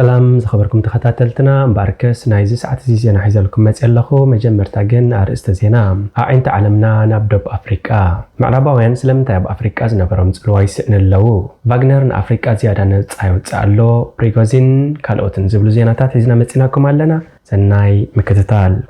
سلام زخبركم تخاتلتنا مباركس نايزي ساعات زينا حيزلكم متيلخو مجمرتا جن ارست زينا عين تعلمنا نبدو بافريكا معرباوين سلمتا بافريكا زنبرم صلواي سئن اللو فاغنر افريكا زياده نصايو صالو بريغوزين كالوتن زبلو زيناتات حيزنا متيناكم علنا سناي مكتتال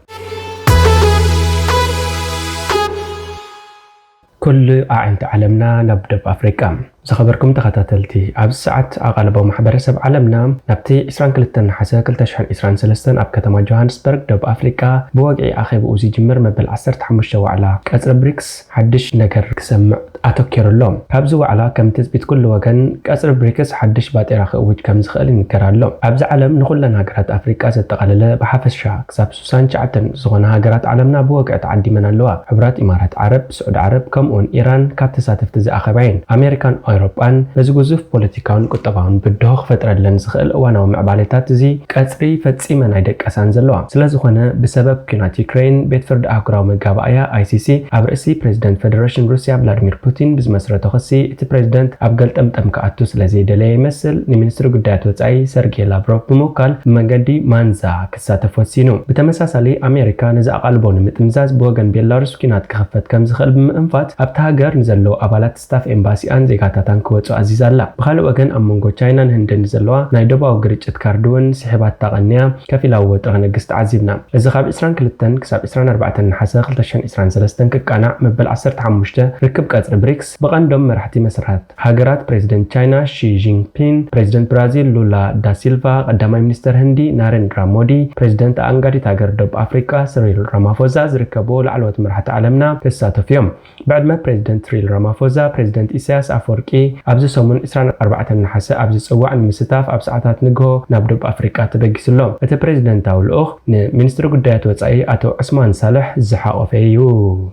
كل عين تعلمنا نبدو بافريكا زخبركم تخاتلتي عبد ساعات اغلبو محبرسب عالمنا نبتي 22 حسا 2023 اب كتما جوهانسبرغ دب افريكا بوقعي اخيب اوزي جمر مبل 15 وعلا قصر بريكس حدش نجر كسمع اتوكر اللوم كابزو على كم تثبت كل وجن قصر بريكس حدش باطيرا خوج كم زخل نكرالو ابز عالم نخلن هاجرات افريكا زتقلله بحفشا كساب سوسان شعتن زغون هاجرات عالمنا بوقع تعدي من اللوا حبرات امارات عرب سعود عرب كمون ايران كاب تساتفت زي اخبين امريكان أوروبان بزغوزف بوليتيكاون قطباون بدوخ فترلن زخل اواناو معباليتات زي قصري فصيمه نايدق اسان زلوا سلازخونه بسبب كينات يوكرين بيتفرد اكراو مغابايا ايسيسي ابرسي بريزيدنت فيدريشن روسيا فلاديمير بوتين بزمسرته خسي ات بريزيدنت ابغل طمطم كاتو سلازي دلي يمثل لمنستر غدات وصاي سيرجي لافروف بموكال مغدي مانزا كساتفوسينو بتمساسالي امريكا نزا قلبون متمزاز بوغن بيلاروس كينات كخفت كم زخل بمنفات ابتهاجر نزلو ابالات ستاف امباسي ان زيغاتا كوتو عزيز الله بخالو وجن امونغو تشاينا هندن زلوا ناي دباو غريچت كاردون سحبات تقنيا كفيلاو تغنغست عزيبنا اذا خاب 22 كساب 24 حسا 2023 كقانا مبل 15 ركب قصر بريكس بقندم مرحتي مسرات هاجرات بريزيدنت تشاينا شي جين بين بريزيدنت برازيل لولا دا سيلفا قدامي مينستر هندي ناريندرا مودي بريزيدنت انغاري تاجر دب افريكا سيريل رامافوزا زركبوا لعلوت مرحت عالمنا كساتفيوم بعد ما بريزيدنت سيريل رامافوزا بريزيدنت إيساياس أفورقي أبز سومن 24 حسا أبز صواع المستاف أب ساعات نغو نابدو بأفريقيا تبغيسلو ات بريزيدنت اولوخ مينستر غدايات وصاي اتو عثمان صالح زحاقفيو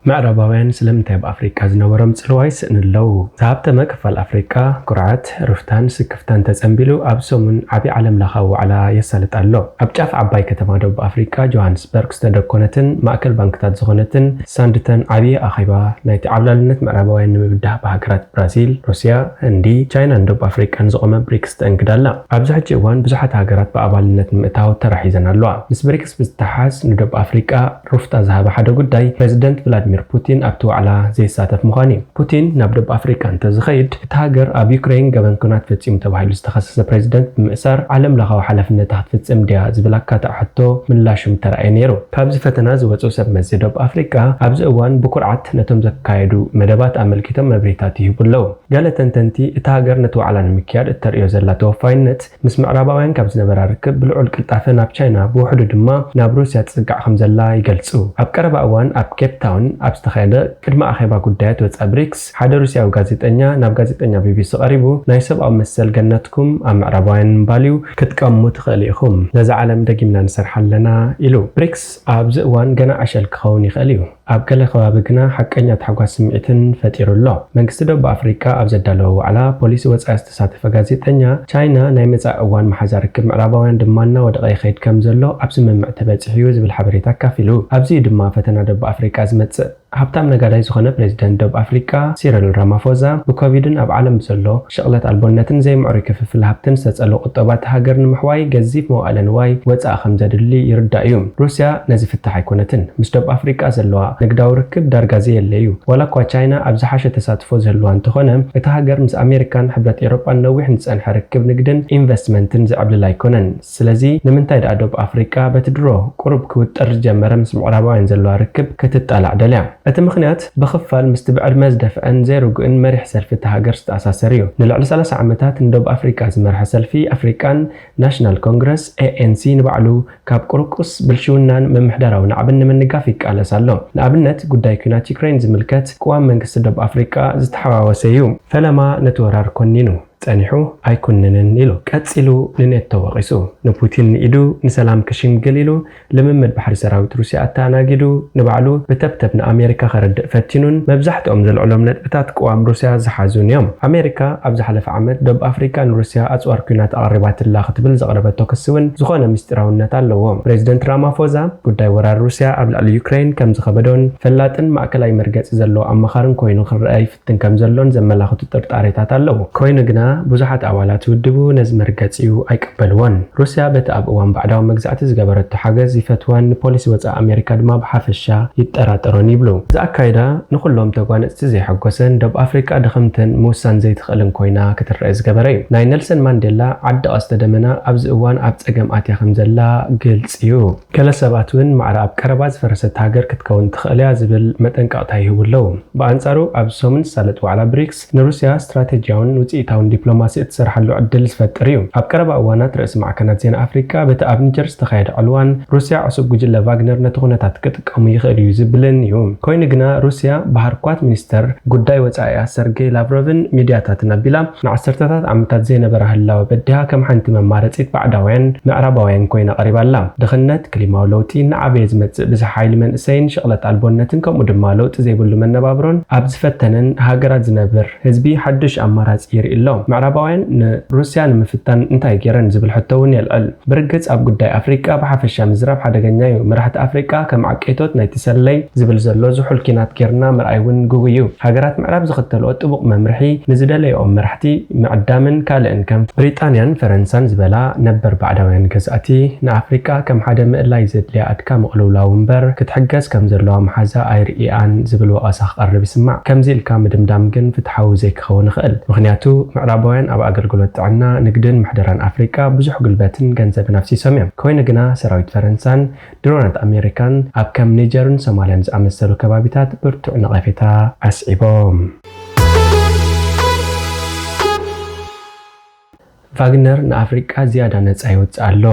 معرباوين سلمتا بافريكا زنورم صلواي سنلو ذهبت مكفل افريكا قرعت رفتان سكفتان تزنبلو ابسومن عبي عالم لخاو على يسالت الله ابجاف عباي كتما دو بافريكا جوهانسبرغ ستدكونتن ماكل بانكتات زغونتن ساندتن عبي اخيبا نايت عبلالنت معرباوين نمبدا بهاجرات برازيل روسيا هندي تشاينا دو بافريكا نزقوم بريكس تنكدالا ابزح جوان بزحت هاجرات بابالنت مئتاو ترحيزن الله نس بريكس بزتحاس ندو بافريكا رفتا ذهب حدا قداي بريزيدنت فلاديمير بوتين ابتو على زي ساتف مخاني بوتين نبدو بافريكا انت زخيد تهاجر اب يوكرين غبن كونات فتيم تبعيل استخصص بريزيدنت مئسر عالم لغاو حلفنت تحت فتيم ديا زبلاكا تحتو من لاشم ترأي نيرو كابز فتنا زوصو سب مزيدو بافريكا ابز اوان بقرعت نتم زكايدو مدبات املكتم مبريتات يبلو قال تنتنتي تهاجر نتو على المكياد التريو زلا توفاينت مس معرباوين كابز نبر ركب بالعول قلطافه ناب تشاينا بوحدو دما ناب روسيا تصقع خمزلا يغلصو اب قربا اوان اب كيب تاون استخيده قدم اخيبا غدايات وصابريكس حدا روسياو غازيطنيا ناب غازيطنيا بيبيسي قريبو ناي سبا مسل جنتكم ام معرباوين باليو كتقمو تخليكم لذا عالم دقيمنا نسرح لنا إلو بريكس ابز وان غنا عشل كون يخليو اب كل خوابغنا حقنيا تحغاس سمعتن فطير الله منግስት ደቡብ አፍሪካ አብዘዳለው على ፖሊስ ወጻስ ተሳተፈ ጋዜጠኛ ቻይና ናይ መጻ እዋን ማሐዛር ክብ ምዕራባውያን ድማና ወደ ቀይ ኸይድ ከም ዘሎ ኣብ ስምምዕ ተበጽሕዩ ዝብል ሓበሬታ ካፊሉ ኣብዚ ድማ ፈተና ደቡብ አፍሪካ ዝመጽእ ሀብታም ነጋዳይ ዝኾነ ፕሬዝዳንት ደቡብ አፍሪካ ሲሪል ራማፎዛ በኮቪድን ኣብ ዓለም ዘሎ ሸቕለት አልቦነትን ዘይምዕሩ ክፍፍል ሀብትን ዝተጸለ ቁጠባት ሃገር ንምሕዋይ ገዚፍ መዋዕለ ንዋይ ወጻእ ከም ዘድሊ ይርዳዩ ሩስያ ነዚ ፍትሕ ኣይኮነትን ምስ ደቡብ አፍሪካ ዘለዋ ንግዳዊ ርክብ ዳርጋ ዘየለዩ ወላ ኳ ቻይና ኣብ ዝሓሸ ተሳትፎ ዘለዋ እንትኾነ እቲ ሃገር ምስ ኣሜሪካን ሕብረት ኤውሮጳን ነዊሕ ንጸንሐ ርክብ ንግድን ኢንቨስትመንትን ዝዕብልል ኣይኮነን ስለዚ ንምንታይ ዳ ደቡብ አፍሪካ በትድሮ ቁርብ ክውጥር ጀመረ ምስ ምዕራባውያን ዘለዋ ርክብ ክትጣላዕ ደልያ እቲ ምኽንያት በኽፋል ምስቲ ብዕድመ ዝደፍአን ዘይርጉእን መሪሕ ሰልፊ እቲ ሃገር ዝተኣሳሰር እዩ ንልዕሊ 30 ዓመታት ንደቡብ አፍሪካ ዝመርሐ ሰልፊ አፍሪካን ናሽናል ኮንግረስ ANC ንባዕሉ ካብ ቁርቁስ ብልሽውናን መምሕዳራዊ ንዓብን ንምንጋፍ ይቃለስ ኣሎ ንኣብነት ጉዳይ ኩናት ዩክሬን ዝምልከት ቅዋም መንግስቲ ደቡብ አፍሪካ ዝተሓዋወሰ እዩ ፈለማ ነቲ ወራር ኮኒኑ ጸኒሑ ኣይኩንንን ኢሉ ቀጺሉ ንኔቶ ወቂሱ ንፑቲን ኢዱ ንሰላም ክሽምግል ኢሉ ልምምድ ባሕሪ ሰራዊት ሩስያ ኣተኣናጊዱ ንባዕሉ ብተብተብ ንኣሜሪካ ከረድእ ፈቲኑን መብዛሕትኦም ዘልዕሎም ነጥብታት ቅዋም ሩስያ ዝሓዙን እዮም ኣሜሪካ ኣብ ዝሓለፈ ዓመት ደቡብ ኣፍሪካ ንሩስያ ኣጽዋር ኩናት ኣቐሪባትላ ክትብል ዘቕረበቶ ክስውን ዝኾነ ምስጢራውነት ኣለዎ ፕሬዚደንት ራማፎዛ ጉዳይ ወራር ሩስያ ኣብ ልዕሊ ዩክሬን ከም ዝኸበዶን ፈላጥን ማእከላይ መርገጺ ዘለዎ ኣመኻርን ኮይኑ ክረአ ይፍትን ከም ዘሎን ዘመላኽቱ ጥርጣሬታት ኣለዎ ኮይኑ ግና ብዙሓት ኣባላት ውድቡ ነዚ መርገጺኡ ኣይቀበልዎን ሩስያ በቲ ኣብ እዋን ባዕዳዊ መግዛእቲ ዝገበረቶ ሓገዝ ይፈትወን ፖሊሲ ወፃኢ ኣሜሪካ ድማ ብሓፈሻ ይጠራጠሮን ይብሉ እዚ ኣካይዳ ንኩሎም ተጓነፅቲ ዘይሐጎሰን ደቡብ ኣፍሪካ ድኽምትን ምውሳን ዘይትኽእልን ኮይና ክትረአ ዝገበረ እዩ ናይ ኔልሰን ማንዴላ ዓዲ ቀስተ ደመና ኣብዚ እዋን ኣብ ፀገም ኣትያ ከም ዘላ ግልጽ እዩ ገለ ሰባት እውን ማዕረ ኣብ ቀረባ ዝፈረሰት ሃገር ክትከውን ትኽእል እያ ዝብል መጠንቀቕታ ይህቡ ኣለዉ ብኣንጻሩ ኣብ ሰሙን ዝሳለጥ ዋዕላ ብሪክስ ንሩስያ ስትራቴጂያውን ውፅኢታውን ዲፕሎማሲ እትሰርሓሉ ዕድል ዝፈጥር እዩ ኣብ ቀረባ እዋናት ርእሲ ማዕከናት ዜና ኣፍሪካ በቲ ኣብ ኒጀር ዝተኻየደ ዕልዋን ሩስያ ዕሱብ ጉጅለ ቫግነር ነቲ ኩነታት ክጥቀሙ ይኽእል እዩ ዝብልን እዩ ኮይኑ ግና ሩስያ ባህርኳት ሚኒስተር ጉዳይ ወፃኢያ ሰርጌይ ላቭሮቭን ሚድያታትን ኣቢላ ንዓሰርተታት ዓመታት ዘይነበረ ህላወ በዲሃ ከም ሓንቲ መማረፂት ባዕዳውያን ምዕራባውያን ኮይና ቀሪባላ ድኽነት ክሊማዊ ለውጢ ንዓበየ ዝመጽእ ብዙሕ ሓይሊ መንእሰይን ሽቕለት ኣልቦነትን ከምኡ ድማ ለውጢ ዘይብሉ መነባብሮን ኣብ ዝፈተንን ሃገራት ዝነብር ህዝቢ ሓድሽ ኣማራፂ ይርኢ ኣሎ ምዕራባውያን ንሩስያ ንምፍታን እንታይ ገይረን ዝብል ሕቶ እውን የልዕል ብርግጽ ኣብ ጉዳይ ኣፍሪካ ብሓፈሻ ምዝራብ ሓደገኛ እዩ መራሕቲ ኣፍሪካ ከም ዓቀይቶት ናይቲ ሰለይ ዝብል ዘሎ ዝሑል ኪናት ጌርና ምርኣይ እውን ግቡእ እዩ ሃገራት ምዕራብ ዝኽተልኦ ጥቡቕ መምርሒ ንዝደለይኦም መራሕቲ ምዕዳምን ካልእን ከም ብሪጣንያን ፈረንሳን ዝበላ ነበር ባዕዳውያን ገዛእቲ ንኣፍሪካ ከም ሓደ ምእላይ ዘድልያ ኣድካ መቕልውላው እምበር ክትሕገዝ ከም ዘለዋ መሓዛ ኣይርኢኣን ዝብል ወቐሳ ክቐርብ ይስማዕ ከምዚ ኢልካ ምድምዳም ግን ፍትሓዊ ዘይክኸውን ይኽእል ምክንያቱ ምዕራባውያን ኣብ ኣገልግሎት ጥዕና ንግድን ምሕደራን ኣፍሪካ ብዙሕ ጉልበትን ገንዘብን ኣፍሲሶም እዮም ኮይኑ ግና ሰራዊት ፈረንሳን ድሮናት ኣሜሪካን ኣብ ከም ኒጀርን ሶማልያን ዝኣመሰሉ ከባቢታት ብርቱዕ ነቐፌታ ኣስዒቦም ቫግነር ንኣፍሪቃ ዝያዳ ነፃ ይወፅእ ኣሎ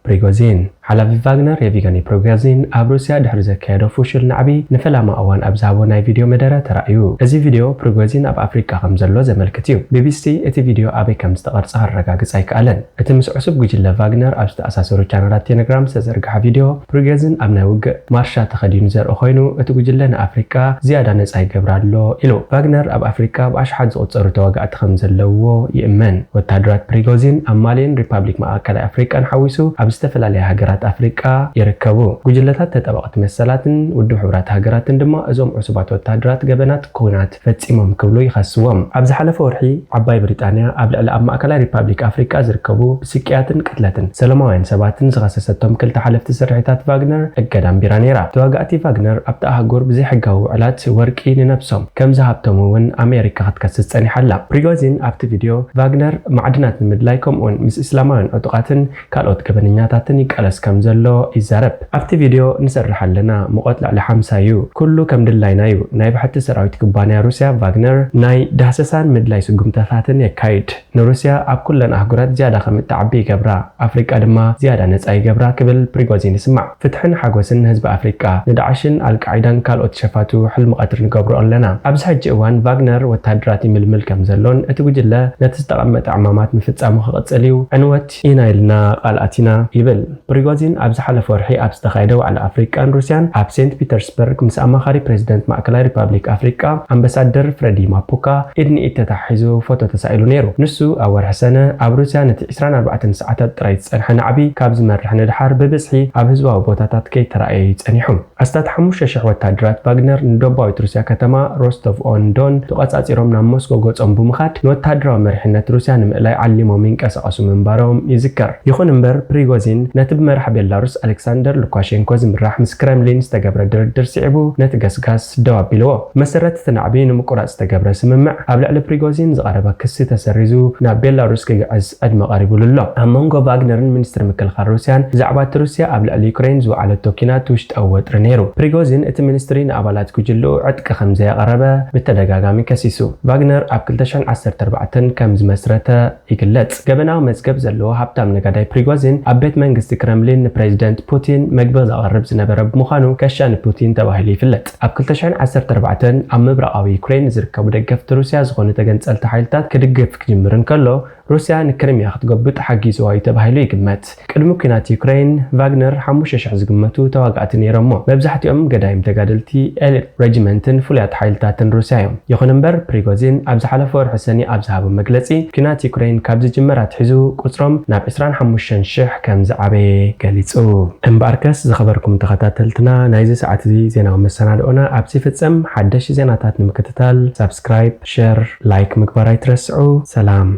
ፕሪጎዚን ሓላፊ ቫግነር የቪገኒ ፕሪጎዚን ኣብ ሩስያ ድሕሪ ዘካየዶ ፉሽል ናዕቢ ንፈላማ እዋን ኣብ ዝሃቦ ናይ ቪድዮ መደረ ተራእዩ እዚ ቪድዮ ፕሪጎዚን ኣብ ኣፍሪካ ከም ዘሎ ዘመልክት እዩ ቢቢሲ እቲ ቪድዮ ኣበይ ከም ዝተቐርጸ ክረጋግጽ ኣይከኣለን እቲ ምስ ዕሱብ ጉጅለ ቫግነር ኣብ ዝተኣሳሰሩ ቻነላት ቴሌግራም ዝተዘርግሐ ቪድዮ ፕሪጎዚን ኣብ ናይ ውግእ ማርሻ ተኸዲኑ ዘርኢ ኮይኑ እቲ ጉጅለ ንኣፍሪካ ዝያዳ ነፃ ይገብር ኣሎ ኢሉ ቫግነር ኣብ ኣፍሪካ ብኣሽሓት ዝቑፀሩ ተዋጋእቲ ከም ዘለውዎ ይእመን ወታደራት ፕሪጎዚን ኣብ ማሊን ሪፐብሊክ ማእከላይ ኣፍሪቃን ሓዊሱ ኣብ ዝተፈላለዩ ሃገራት ኣፍሪቃ ይርከቡ ጉጅለታት ተጠባቕቲ መሰላትን ውድብ ሕብራት ሃገራትን ድማ እዞም ዕሱባት ወታደራት ገበናት ኩናት ፈጺሞም ክብሉ ይኸስዎም ኣብ ዝሓለፈ ወርሒ ዓባይ ብሪጣንያ ኣብ ልዕሊ ኣብ ማእከላይ ሪፐብሊክ ኣፍሪቃ ዝርከቡ ብስቅያትን ቅትለትን ሰላማውያን ሰባትን ዝኸሰሰቶም ክልተ ሓለፍቲ ስርሒታት ቫግነር እገዳ ኣንቢራ ነይራ ተዋጋእቲ ቫግነር ኣብቲ ኣህጉር ብዘይሕጋዊ ውዕላት ወርቂ ንነብሶም ከም ዝሃብቶም እውን ኣሜሪካ ክትከስስ ጸኒሓላ ፕሪጎዚን ኣብቲ ቪድዮ ቫግነር ማዕድናት ንምድላይ ከምኡውን ምስ እስላማውያን ዕጡቃትን ካልኦት ገበነኛታትን ይቃለስ ከም ዘሎ ይዛረብ ኣብቲ ቪድዮ ንሰርሕ ኣለና ሙቐት ልዕሊ 50 እዩ ኩሉ ከም ድላይና እዩ ናይ ባሕቲ ሰራዊት ኩባንያ ሩስያ ቫግነር ናይ ዳህሰሳን ምድላይ ስጉምተታትን የካይድ ንሩስያ ኣብ ኩለን ኣህጉራት ዝያዳ ከም እትዓቢ ይገብራ ኣፍሪቃ ድማ ዝያዳ ነፃ ይገብራ ክብል ፕሪጎዚን ይስማዕ ፍትሕን ሓጎስን ህዝቢ ኣፍሪቃ ንዳዕሽን ኣልቃዒዳን ካልኦት ሸፋቱ ሕልሚ ቀትሪ ንገብሮ ኣለና ኣብዚ ሕጂ እዋን ቫግነር ወታደራት ይምልምል ከም ዘሎን እቲ ጉጅለ ነቲ ዝተቐመጠ ዕማማት ምፍጻሙ ክቕፅል እዩ ዕንወት ኢና ኢልና ቃልኣቲና ይብል ፕሪጎዚን ኣብ ዝሓለፈ ወርሒ ኣብ ዝተኻየደ ዋዕላ ኣፍሪቃን ሩስያን ኣብ ሴንት ፒተርስበርግ ምስ ኣማኻሪ ፕሬዚደንት ማእከላይ ሪፐብሊክ ኣፍሪቃ ኣምባሳደር ፍሬዲ ማፑካ ኢድኒኢድ ተታሒዙ ፎቶ ተሳኢሉ ነይሩ ንሱ ኣብ ወርሒ ሰነ ኣብ ሩስያ ነቲ 24 ሰዓታት ጥራይ ዝጸንሐ ናዕቢ ካብ ዝመርሕ ንድሓር ብብዝሒ ኣብ ህዝባዊ ቦታታት ከይተረኣየ ይጸኒሑ ኣስታት 5,000 ወታደራት ቫግነር ንደቡባዊት ሩስያ ከተማ ሮስቶቭ ኦን ዶን ተቐጻጺሮም ናብ ሞስኮ ገጾም ብምኻድ ንወታደራዊ መሪሕነት ሩስያ ንምእላይ ዓሊሞም ይንቀሳቐሱ ምንባሮም ይዝከር ይኹን እምበር ፕሪጎዚን ነቲ ብመራሒ ቤላሩስ ኣሌክሳንደር ሉካሼንኮ ዝምራሕ ምስ ክሬምሊን ዝተገብረ ድርድር ስዒቡ ነቲ ገስጋስ ደው ኣቢልዎ መሰረት እቲ ናዕቢ ንምቁራጽ ዝተገብረ ስምምዕ ኣብ ልዕሊ ፕሪጎዚን ዝቐረበ ክሲ ተሰሪዙ ናብ ቤላሩስ ክግዕዝ ዕድመ ቀሪቡሉ ኣሎ ኣብ መንጎ ቫግነርን ሚኒስትሪ ምክልኻል ሩስያን ብዛዕባ እቲ ሩስያ ኣብ ልዕሊ ዩክሬን ዝወዓለቶ ኪናት ውሽጣዊ ወጥሪ ነይሩ ፕሪጎዚን እቲ ሚኒስትሪ ንኣባላት ጉጅልኡ ዕጥቂ ከም ዘየቐረበ ብተደጋጋሚ ከሲሱ ቫግነር ኣብ 2014 ከም ዝመስረተ ይግለጽ ገበናዊ መዝገብ ዘለዎ ሃብታም ነጋዳይ ፕሪጎዚን ኣብ ቤት መንግስቲ ክሬምሊን ዩክሬን ንፕሬዚደንት ፑቲን መግቢ ዘቕርብ ዝነበረ ብምዃኑ ከሻኒ ፑቲን ተባሂሉ ይፍለጥ። ኣብ 2014 ኣብ ምብራቓዊ ዩክሬን ዝርከቡ ደገፍቲ ሩስያ ዝኾኑ ተገንጸልቲ ሓይልታት ክድግፍ ክጅምር እንከሎ ሩስያ ንክሪምያ ክትገብጥ ሓጊዝዋ እዩ ተባሂሉ ይግመት። ቅድሚ ኩናት ዩክሬን ቫግነር 5,000 ዝግመቱ ተዋጋእቲ ነይሮሞ። መብዛሕትኦም ገዳይም ተጋደልቲ ኤሊት ሬጅመንትን ፍሉያት ሓይልታትን ሩስያ እዮም። ይኹን እምበር ፕሪጎዚን ኣብ ዝሓለፈ ወርሒ ሰኒ ኣብ ዝሃቦ መግለጺ ኩናት ዩክሬን ካብ ዝጅመር ኣትሒዙ ቁጽሮም ናብ 25,000 ከም ዝዓበየ ገሊጹ። እምበኣርከስ ዝኸበርኩም ተኸታተልትና ናይዚ ሰዓት እዚ ዜናዊ መሰናድኦና ኣብዚ ፍጸም። ሓደሽ ዜናታት ንምክትታል ሰብስክራይብ፣ ሼር፣ ላይክ ምግባር ኣይትረስዑ። ሰላም